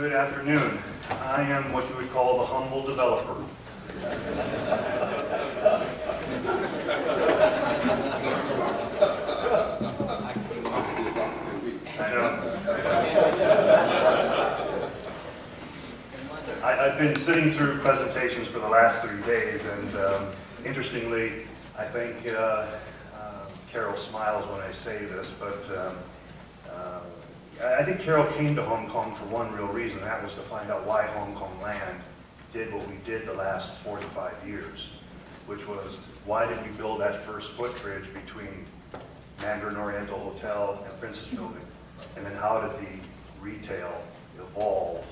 Good afternoon. I am what you would call the humble developer. I know. I've been sitting through presentations for the last 3 days, and interestingly, I think Carol smiles when I say this, but I think Carol came to Hong Kong for one real reason. That was to find out why Hong Kong land did what we did the last 45 years, which was, why did we build that first footbridge between Mandarin Oriental Hotel and Princess Building? And then how did the retail evolve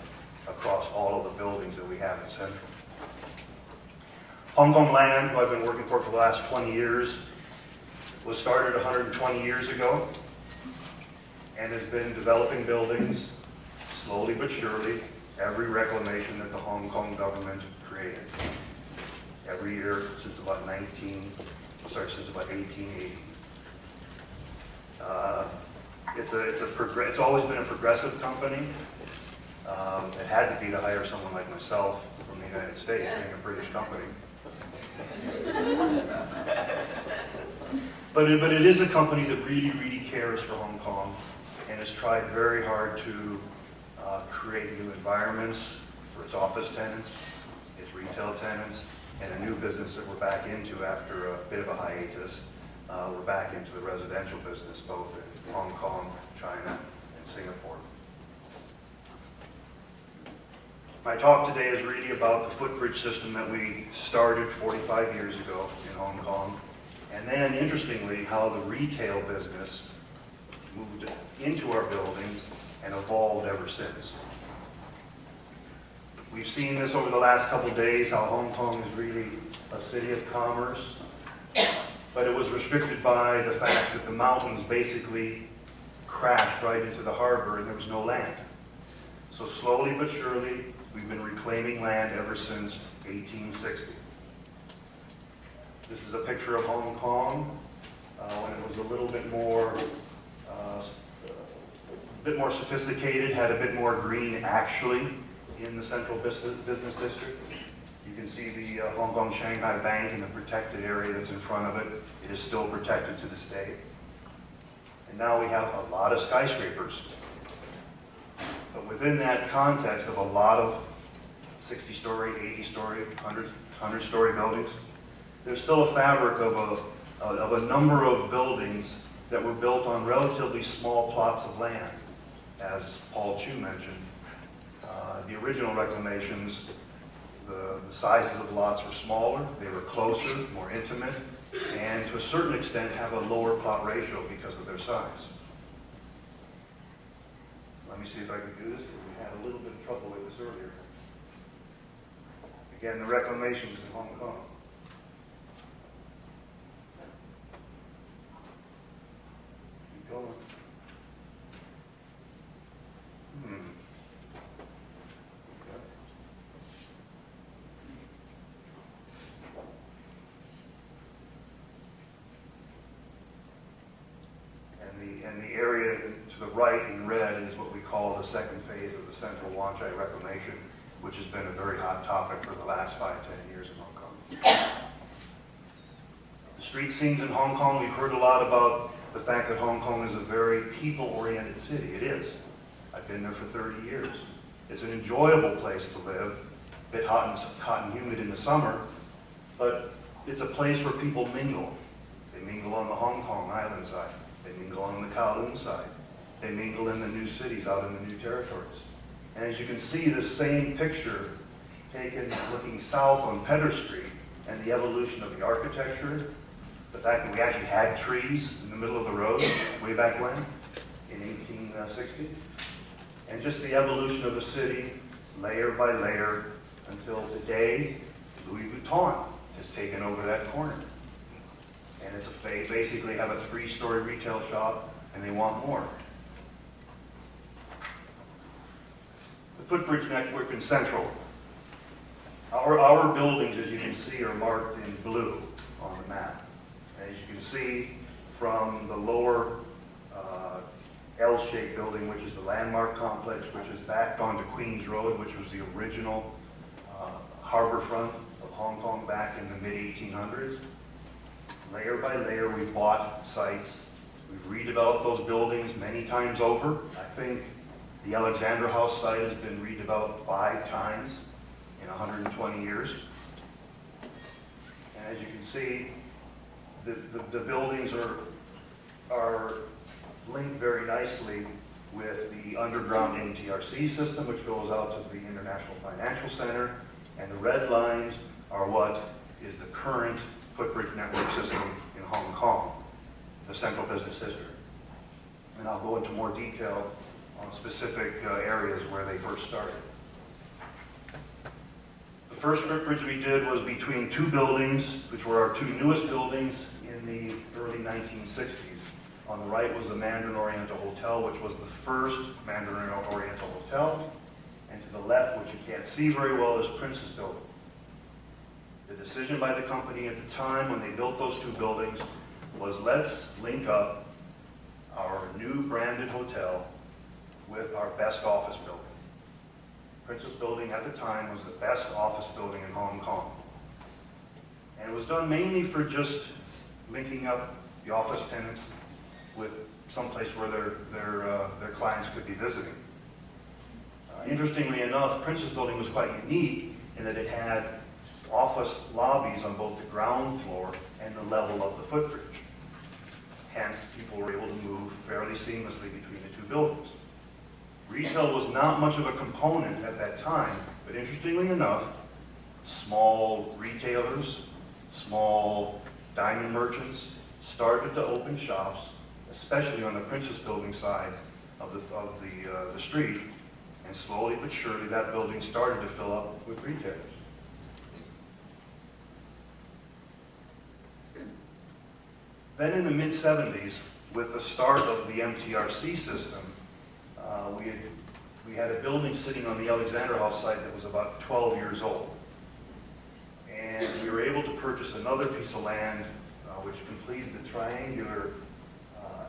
across all of the buildings that we have in Central? Hong Kong Land, who I've been working for the last 20 years, was started 120 years ago and has been developing buildings slowly but surely every reclamation that the Hong Kong government created. Every year since about 1880. It's always been a progressive company. It had to be to hire someone like myself from the United States, being a British company. But it is a company that really cares for Hong Kong and has tried very hard to create new environments for its office tenants, its retail tenants, and a new business that we're back into after a bit of a hiatus. We're back into the residential business, both in Hong Kong, China, and Singapore. My talk today is really about the footbridge system that we started 45 years ago in Hong Kong, and then, interestingly, how the retail business moved into our buildings and evolved ever since. We've seen this over the last couple days, how Hong Kong is really a city of commerce, but it was restricted by the fact that the mountains basically crashed right into the harbor and there was no land. So slowly but surely, we've been reclaiming land ever since 1860. This is a picture of Hong Kong when it was a little bit more sophisticated, had a bit more green actually in the central business district. You can see the Hong Kong Shanghai Bank in the protected area that's in front of it. It is still protected to this day. And now we have a lot of skyscrapers. But within that context of a lot of 60-story, 80-story, 100-story buildings, there's still a fabric of a number of buildings that were built on relatively small plots of land. As Paul Chu mentioned, the original reclamations, the sizes of lots were smaller, they were closer, more intimate, and to a certain extent have a lower plot ratio because of their size. Let me see if I can do this, because we had a little bit of trouble with this earlier. Again, the reclamations in Hong Kong. Keep going. And the area to the right in red is what we call the second phase of the Central Wan Chai reclamation, which has been a very hot topic for the last 5-10 years in Hong Kong. The street scenes in Hong Kong, we've heard a lot about the fact that Hong Kong is a very people-oriented city. It is. I've been there for 30 years. It's an enjoyable place to live, a bit hot and humid in the summer, but it's a place where people mingle. They mingle on the Hong Kong Island side. They mingle on the Kowloon side. They mingle in the new cities out in the new territories. And as you can see, this same picture taken looking south on Pedder Street and the evolution of the architecture, the fact that we actually had trees in the middle of the road way back when, in 1860, and just the evolution of the city layer by layer until today, Louis Vuitton has taken over that corner. And they basically have a 3-story retail shop, and they want more. The footbridge network in Central. Our buildings, as you can see, are marked in blue on the map. As you can see from the lower L-shaped building, which is the landmark complex, which is backed onto Queens Road, which was the original harbor front of Hong Kong back in the mid-1800s. Layer by layer, we bought sites. We've redeveloped those buildings many times over. I think the Alexandra House site has been redeveloped 5 times in 120 years. And as you can see, the buildings are linked very nicely with the underground MTRC system, which goes out to the International Financial Center, and the red lines are what is the current Footbridge network system in Hong Kong, the central business district. And I'll go into more detail on specific areas where they first started. The first Footbridge we did was between 2 buildings, which were our 2 newest buildings in the early 1960s. On the right was the Mandarin Oriental Hotel, which was the first Mandarin Oriental Hotel. And to the left, which you can't see very well, is Princess Building. The decision by the company at the time when they built those 2 buildings was, let's link up our new branded hotel with our best office building. Princess Building at the time was the best office building in Hong Kong. And it was done mainly for just linking up the office tenants with someplace where their clients could be visiting. Interestingly enough, Princess Building was quite unique in that it had office lobbies on both the ground floor and the level of the footbridge. Hence, people were able to move fairly seamlessly between the 2 buildings. Retail was not much of a component at that time, but interestingly enough, small retailers, small diamond merchants started to open shops, especially on the Princess Building side of the street, and slowly but surely that building started to fill up with retailers. Then in the mid-70s, with the start of the MTRC system, we had a building sitting on the Alexandra House site that was about 12 years old. And we were able to purchase another piece of land which completed the triangular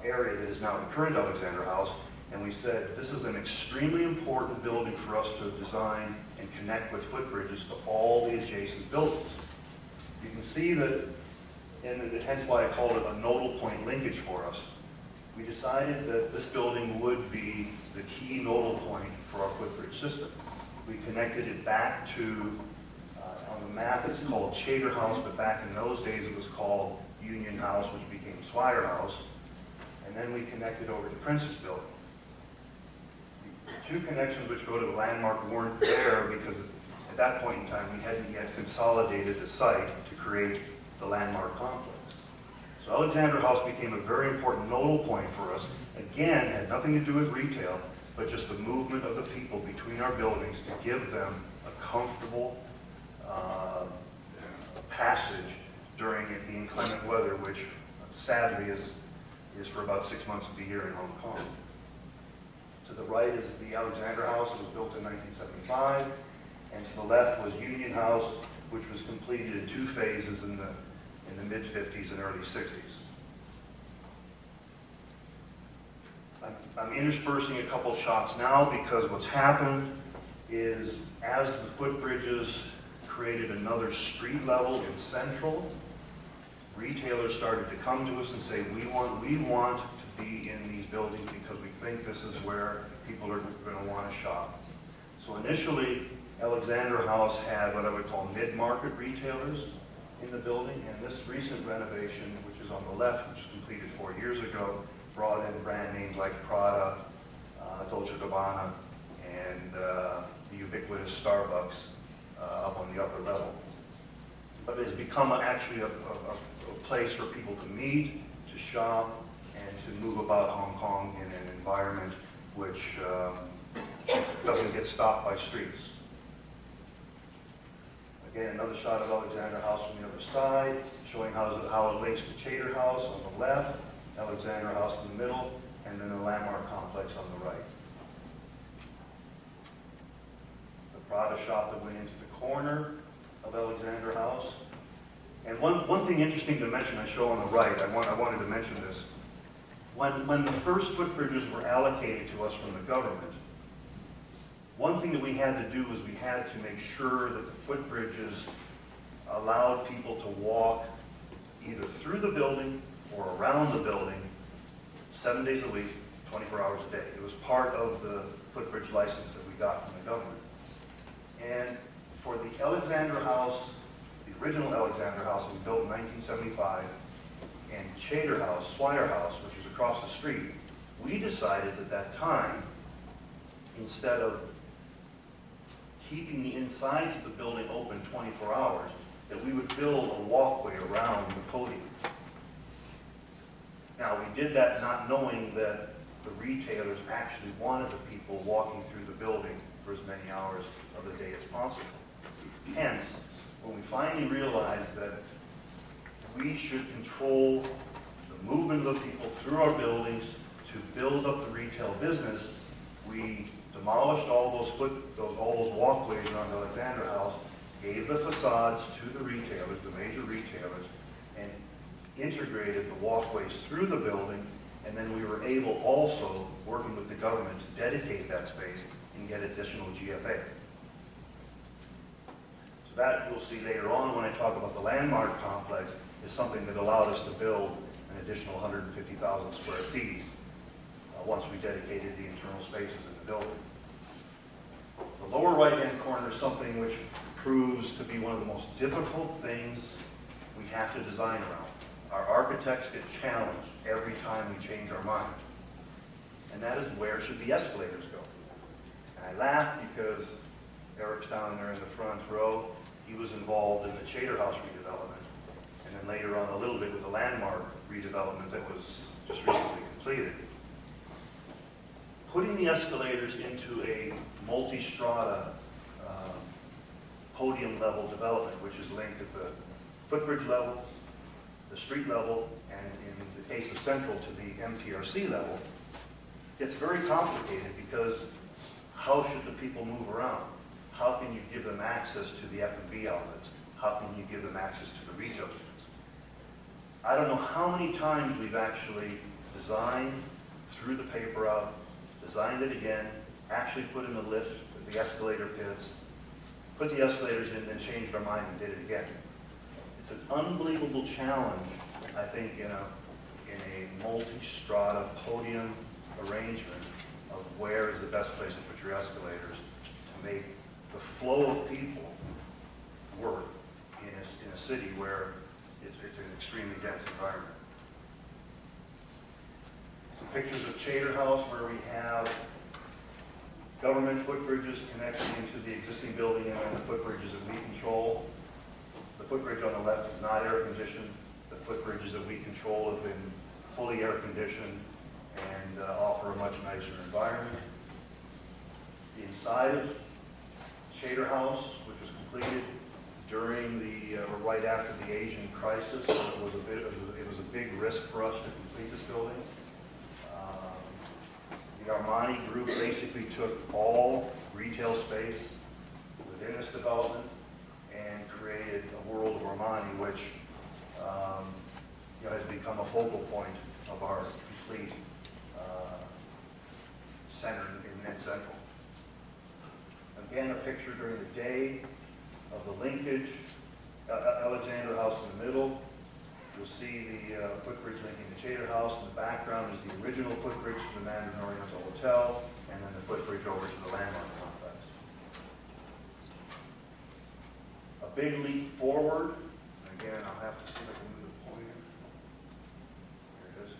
area that is now the current Alexandra House. And we said, this is an extremely important building for us to design and connect with footbridges to all the adjacent buildings. You can see that, and hence why I called it a nodal point linkage for us. We decided that this building would be the key nodal point for our footbridge system. We connected it back to, on the map it's called Chater House, but back in those days it was called Union House, which became Swire House. And then we connected over to Princess Building. The 2 connections which go to the landmark weren't there because at that point in time we hadn't yet consolidated the site to create the landmark complex. So Alexandra House became a very important nodal point for us. Again, had nothing to do with retail, but just the movement of the people between our buildings to give them a comfortable passage during the inclement weather, which sadly is for about 6 months of the year in Hong Kong. To the right is the Alexandra House. It was built in 1975. And to the left was Union House, which was completed in 2 phases in the mid-50s and early 60s. I'm interspersing a couple shots now because what's happened is as the footbridges created another street level in Central, retailers started to come to us and say, we want to be in these buildings because we think this is where people are going to want to shop. So initially, Alexandra House had what I would call mid-market retailers in the building, and this recent renovation, which is on the left, which was completed 4 years ago, brought in brand names like Prada, Dolce & Gabbana, and the ubiquitous Starbucks up on the upper level. But it has become actually a place for people to meet, to shop, and to move about Hong Kong in an environment which doesn't get stopped by streets. Again, another shot of Alexandra House from the other side, showing how it links to Chater House on the left, Alexandra House in the middle, and then the landmark complex on the right. The Prada shop that went into the corner of Alexandra House. And one thing interesting to mention, I show on the right, I wanted to mention this. When the first footbridges were allocated to us from the government, one thing that we had to do was we had to make sure that the footbridges allowed people to walk either through the building or around the building 7 days a week, 24 hours a day. It was part of the footbridge license that we got from the government. And for the Alexandra House, the original Alexandra House was built in 1975, and Chater House, Swire House, which was across the street, we decided at that time, instead of keeping the insides of the building open 24 hours, that we would build a walkway around the podium. Now, we did that not knowing that the retailers actually wanted the people walking through the building for as many hours of the day as possible. Hence, when we finally realized that we should control the movement of the people through our buildings to build up the retail business, we demolished all those walkways around the Alexandra House, gave the facades to the retailers, the major retailers, and integrated the walkways through the building, and then we were able also, working with the government, to dedicate that space and get additional GFA. So that you'll see later on when I talk about the landmark complex is something that allowed us to build an additional 150,000 square feet once we dedicated the internal spaces in the building. The lower right-hand corner is something which proves to be one of the most difficult things we have to design around. Our architects get challenged every time we change our mind. And that is, where should the escalators go? And I laugh because Eric's down there in the front row. He was involved in the Chater House redevelopment, and then later on a little bit with the landmark redevelopment that was just recently completed. Putting the escalators into a multi-strata podium level development, which is linked at the footbridge level, the street level, and in the case of Central to the MTRC level, it's very complicated because how should the people move around? How can you give them access to the F&B outlets? How can you give them access to the retail districts? I don't know how many times we've actually designed, threw the paper out, designed it again, actually put in the lift, the escalator pits, put the escalators in, then changed our mind and did it again. It's an unbelievable challenge, I think, in a multi-strata podium arrangement of where is the best place to put your escalators to make the flow of people work in a city where it's an extremely dense environment. Some pictures of Chater House where we have government footbridges connecting into the existing building and then the footbridges that we control. The footbridge on the left is not air conditioned. The footbridges that we control have been fully air conditioned and offer a much nicer environment. The inside of Chater House, which was completed during or right after the Asian crisis, so it was a big risk for us to complete this building. The Armani group basically took all retail space within this development and created a world of Armani, which has become a focal point of our complete center in Net Central. Again, a picture during the day of the linkage, Alexandra House in the middle. You'll see the footbridge linking the Chater House. In the background is the original footbridge to the Mandarin Oriental Hotel, and then the footbridge over to the landmark complex. A big leap forward. Again, I'll have to see if I can move the pointer. Here it is.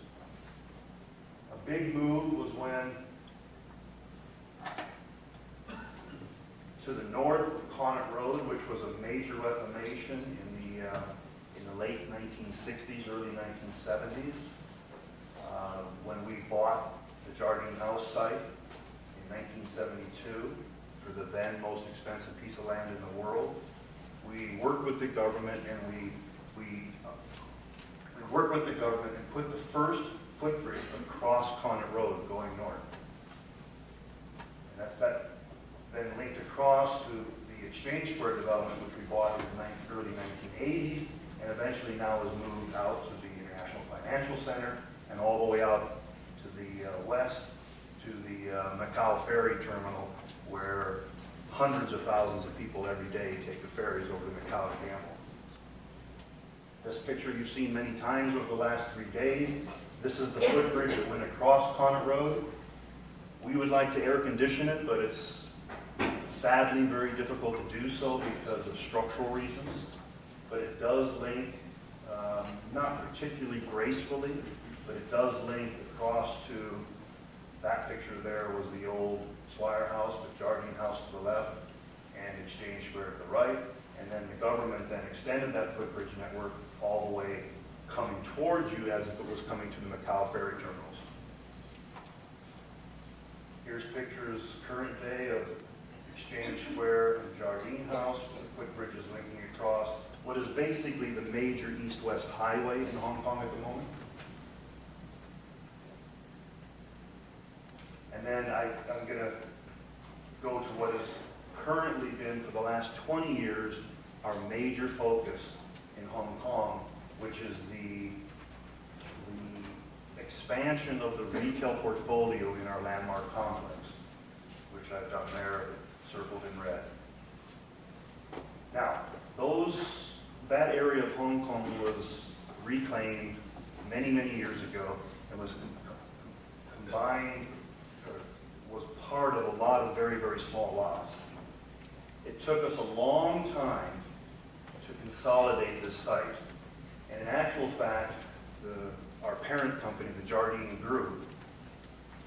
A big move was when, to the north of Connaught Road, which was a major reclamation in the late 1960s, early 1970s, when we bought the Jardine House site in 1972 for the then most expensive piece of land in the world. We worked with the government and we worked with the government and put the first footbridge across Connaught Road going north. And that then linked across to the Exchange Square development, which we bought in the early 1980s, and eventually now has moved out to the International Financial Center and all the way out the west to the Macau ferry terminal, where hundreds of thousands of people every day take the ferries over to Macau to gamble. This picture you've seen many times over the last 3 days. This is the footbridge that went across Connaught Road. We would like to air condition it, but it's sadly very difficult to do so because of structural reasons. But it does link, not particularly gracefully, but it does link across to, that picture there was the old Swire House, the Jardine House to the left, and Exchange Square to the right. And then the government then extended that footbridge network all the way coming towards you as if it was coming to the Macau ferry terminals. Here's pictures current day of Exchange Square and Jardine House, with the footbridge is linking across what is basically the major east-west highway in Hong Kong at the moment. And then I'm going to go to what has currently been for the last 20 years our major focus in Hong Kong, which is the expansion of the retail portfolio in our landmark complex, which I've done there, circled in red. Now, that area of Hong Kong was reclaimed many, many years ago and was combined, or was part of a lot of very, very small lots. It took us a long time to consolidate this site. And in actual fact, our parent company, the Jardine Group,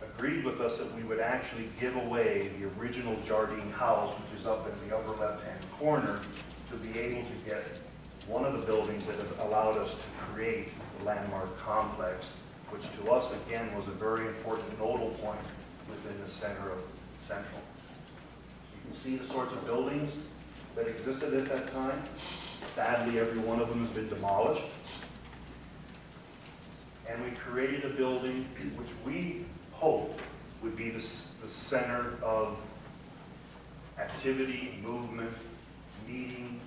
agreed with us that we would actually give away the original Jardine house, which is up in the upper left-hand corner, to be able to get one of the buildings that have allowed us to create the landmark complex, which to us, again, was a very important nodal point within the center of Central. You can see the sorts of buildings that existed at that time. Sadly, every one of them has been demolished. And we created a building which we hoped would be the center of activity, movement, meeting,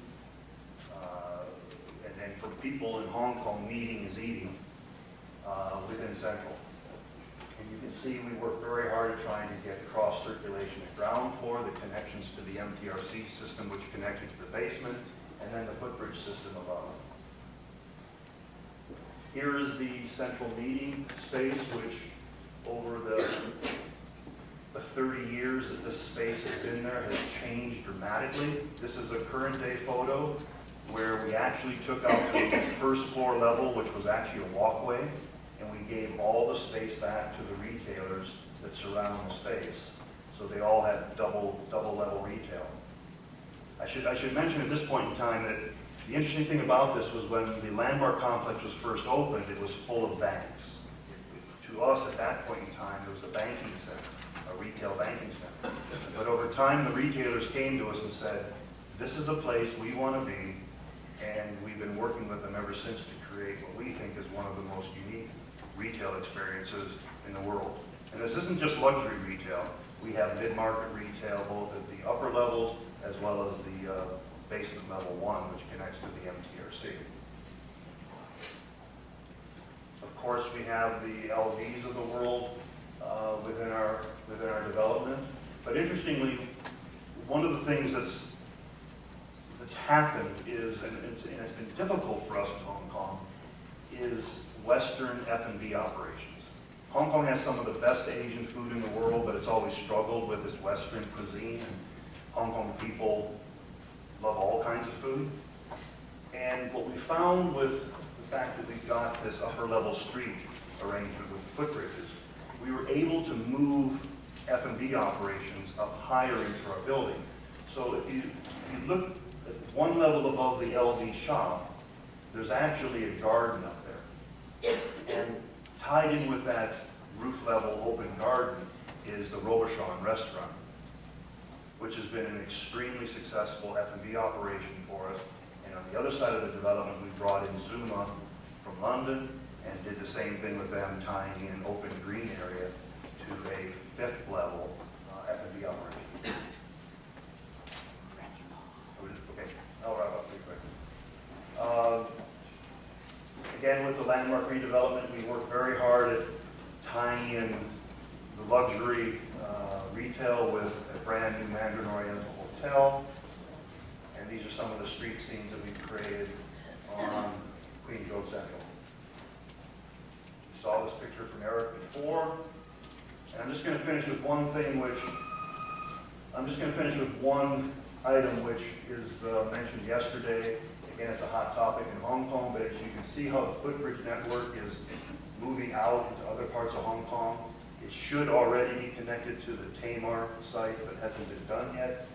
and for people in Hong Kong, meeting is eating within Central. And you can see we worked very hard at trying to get cross circulation at ground floor, the connections to the MTRC system which connected to the basement, and then the footbridge system above. Here is the central meeting space, which over the 30 years that this space has been there has changed dramatically. This is a current day photo where we actually took out the first floor level, which was actually a walkway, and we gave all the space back to the retailers that surround the space. So they all had double level retail. I should mention at this point in time that the interesting thing about this was when the landmark complex was first opened, it was full of banks. To us at that point in time, it was a banking center, a retail banking center. But over time, the retailers came to us and said, this is a place we want to be, and we've been working with them ever since to create what we think is one of the most unique retail experiences in the world. And this isn't just luxury retail. We have mid-market retail, both at the upper levels as well as the basement level 1, which connects to the MTRC. Of course, we have the LVs of the world within our development. But interestingly, one of the things that's happened is, and it's been difficult for us in Hong Kong, is Western F&B operations. Hong Kong has some of the best Asian food in the world, but it's always struggled with its Western cuisine. And Hong Kong people love all kinds of food. And what we found with the fact that we've got this upper level street arrangement with footbridges, we were able to move F&B operations up higher into our building. So if you look at one level above the LV shop, there's actually a garden up there. And tied in with that roof level open garden is the Robuchon restaurant, which has been an extremely successful F&B operation for us. And on the other side of the development, we brought in Zuma from London and did the same thing with them, tying in an open green area to a fifth level F&B operation. Okay, I'll wrap up pretty quick. Again, with the landmark redevelopment, we worked very hard at tying in the luxury retail with a brand new Mandarin Oriental hotel. And these are some of the street scenes that we've created on Queens Road Central. You saw this picture from Eric before. And I'm just going to finish with one thing one item which is mentioned yesterday. Again, it's a hot topic in Hong Kong, but as you can see how the Footbridge network is moving out into other parts of Hong Kong. It should already be connected to the Tamar site, but hasn't been done yet.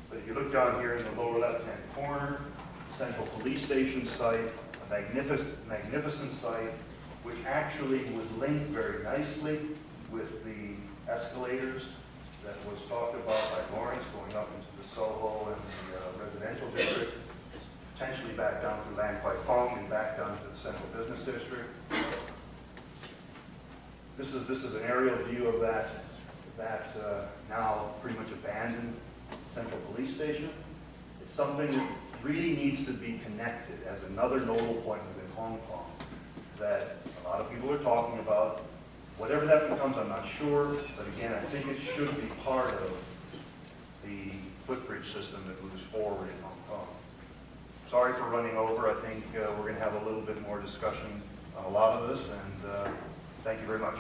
But if you look down here in the lower left-hand corner, Central Police Station site, a magnificent site, which actually would link very nicely with the escalators that was talked about by Laurence going up into the Soho and the residential district, potentially back down through Lan Kwai Fong and back down to the Central Business District. This is an aerial view of that now pretty much abandoned Central Police Station. It's something that really needs to be connected as another nodal point within Hong Kong that a lot of people are talking about. Whatever that becomes, I'm not sure, but again, I think it should be part of the Footbridge system that moves forward in Hong Kong. Sorry for running over. I think we're going to have a little bit more discussion on a lot of this, and thank you very much.